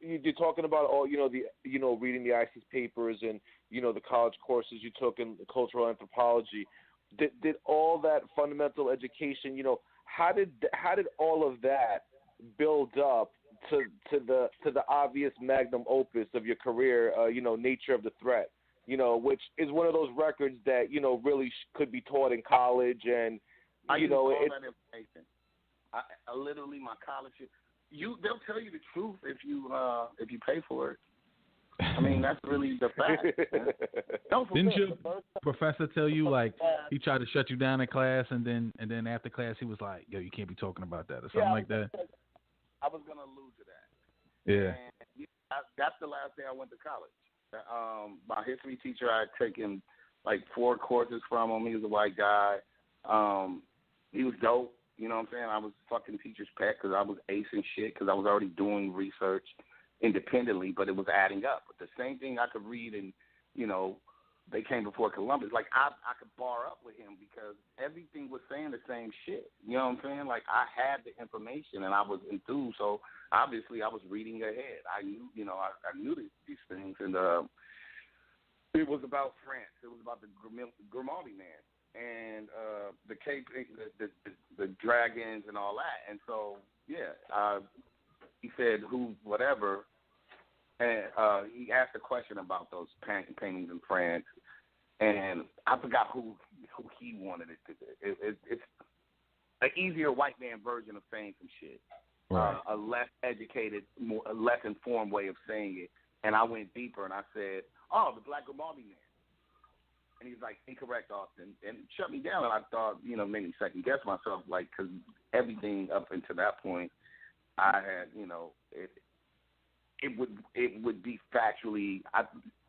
you're talking about all, reading the ISIS papers and, the college courses you took in cultural anthropology. Did all that fundamental education, how did all of that build up to the obvious magnum opus of your career, Nature of the Threat, which is one of those records that, really could be taught in college and, I use all that information. I literally, my college, they'll tell you the truth if you pay for it. I mean, that's really the fact. Didn't your professor tell you, like, he tried to shut you down in class, and then after class he was like, yo, you can't be talking about that or something like that? I was going to allude to that. Yeah. And that's the last day I went to college. My history teacher, I had taken like 4 courses from him. He was a white guy. He was dope. You know what I'm saying? I was fucking teacher's pet because I was acing shit because I was already doing research independently, but it was adding up. But the same thing I could read and, they came before Columbus. Like, I could bar up with him because everything was saying the same shit. You know what I'm saying? Like, I had the information and I was enthused. So, obviously, I was reading ahead. I knew, I knew these things. And it was about France. It was about the Grimaldi man. And the Cape, the dragons and all that. And so, he said whatever. And he asked a question about those paintings in France, and I forgot who he wanted it to be. It's an easier white man version of saying some shit, right. A less educated, a less informed way of saying it. And I went deeper, and I said, "Oh, the Black Grimaldi man." And he's like, "Incorrect, Austin," and shut me down. And I thought, made me second guess myself, like, because everything up until that point, I had, it would be factually.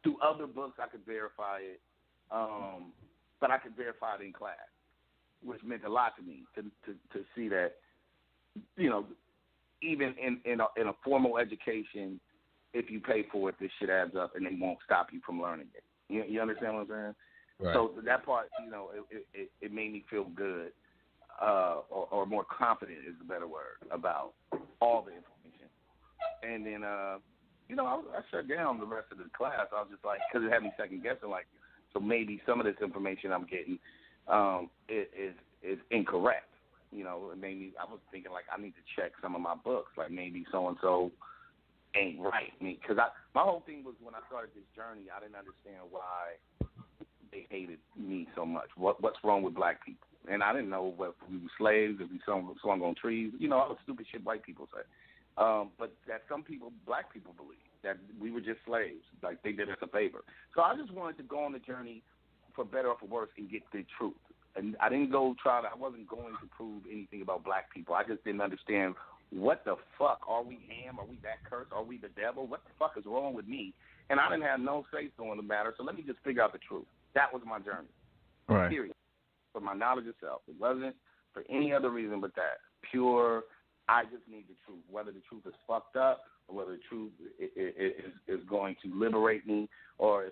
Through other books, I could verify it, but I could verify it in class, which meant a lot to me to see that, even in a formal education, if you pay for it, this shit adds up, and they won't stop you from learning it. You understand what I'm saying? Right. So that part, it made me feel good, or more confident is the better word, about all the information. And then, I shut down the rest of the class. I was just like, because it had me second guessing, like, so maybe some of this information I'm getting is incorrect. It made me, I was thinking, like, I need to check some of my books. Like, maybe so-and-so ain't right. Because my whole thing was, when I started this journey, I didn't understand why they hated me so much. What's wrong with black people? And I didn't know if we were slaves, if we swung on trees, all the stupid shit white people say. But that some people, black people, believe that we were just slaves, like they did us a favor. So I just wanted to go on the journey, for better or for worse, and get the truth. And I didn't I wasn't going to prove anything about black people. I just didn't understand, what the fuck, are we Ham? Are we that cursed? Are we the devil? What the fuck is wrong with me? And I didn't have no say-so in the matter, so let me just figure out the truth. That was my journey. Right. Period. For my knowledge itself. It wasn't for any other reason but that. Pure, I just need the truth. Whether the truth is fucked up, or whether the truth is going to liberate me, or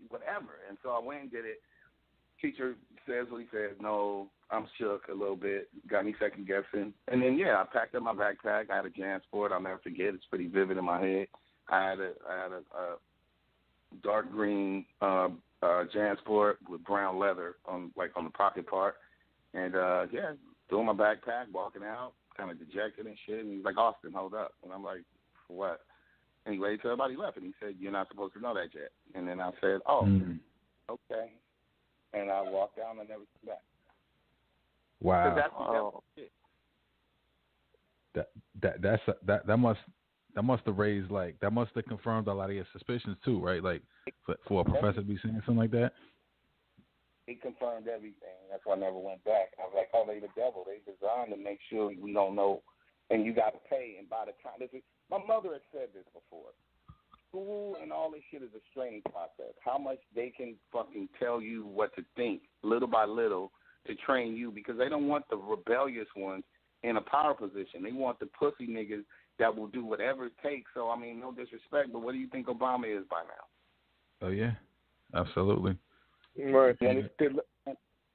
whatever. And so I went and did it. Teacher says what he says. No, I'm shook a little bit. Got me second guessing. And then, I packed up my backpack. I had a JanSport. I'll never forget. It's pretty vivid in my head. I had a dark green JanSport with brown leather on the pocket part. And, threw my backpack, walking out, kind of dejected and shit. And he's like, "Austin, hold up." And I'm like, "For what?" Anyway, so everybody left. And he said, "You're not supposed to know that yet." And then I said, "Oh, okay." And I walked down and never came back. Wow. That must have raised, like, that must have confirmed a lot of your suspicions too, right? Like, for a professor to be saying something like that. It confirmed everything. That's why I never went back. I was like, "Oh, they the devil. They designed to make sure we don't know, and you got to pay." And by the time my mother had said this before. School and all this shit is a training process. How much they can fucking tell you what to think, little by little, to train you, because they don't want the rebellious ones in a power position. They want the pussy niggas that will do whatever it takes. So, I mean, no disrespect, but what do you think Obama is by now? Oh, yeah. Absolutely. Right. And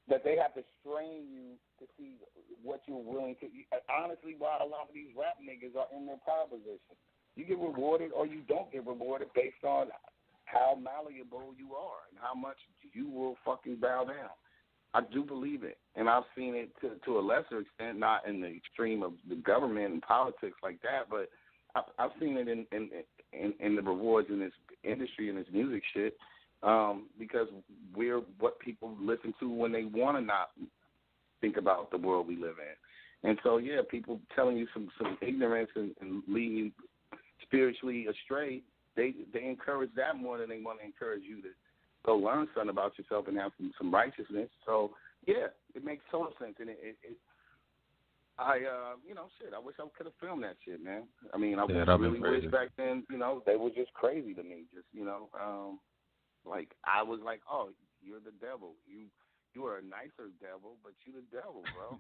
that they have to strain you to see what you're willing to. Honestly, why a lot of these rap niggas are in their power position. You get rewarded or you don't get rewarded based on how malleable you are and how much you will fucking bow down. I do believe it, and I've seen it to a lesser extent, not in the extreme of the government and politics like that, but I've seen it in the rewards in this industry and this music shit, because we're what people listen to when they want to not think about the world we live in. And so, yeah, people telling you some ignorance and leading you spiritually astray, they encourage that more than they want to encourage you to go learn something about yourself and have some righteousness. So, yeah, it makes total sense. And I wish I could have filmed that shit, man. I mean, I really wish back then, they were just crazy to me. Just, like I was like, oh, you're the devil. You are a nicer devil, but you the devil, bro.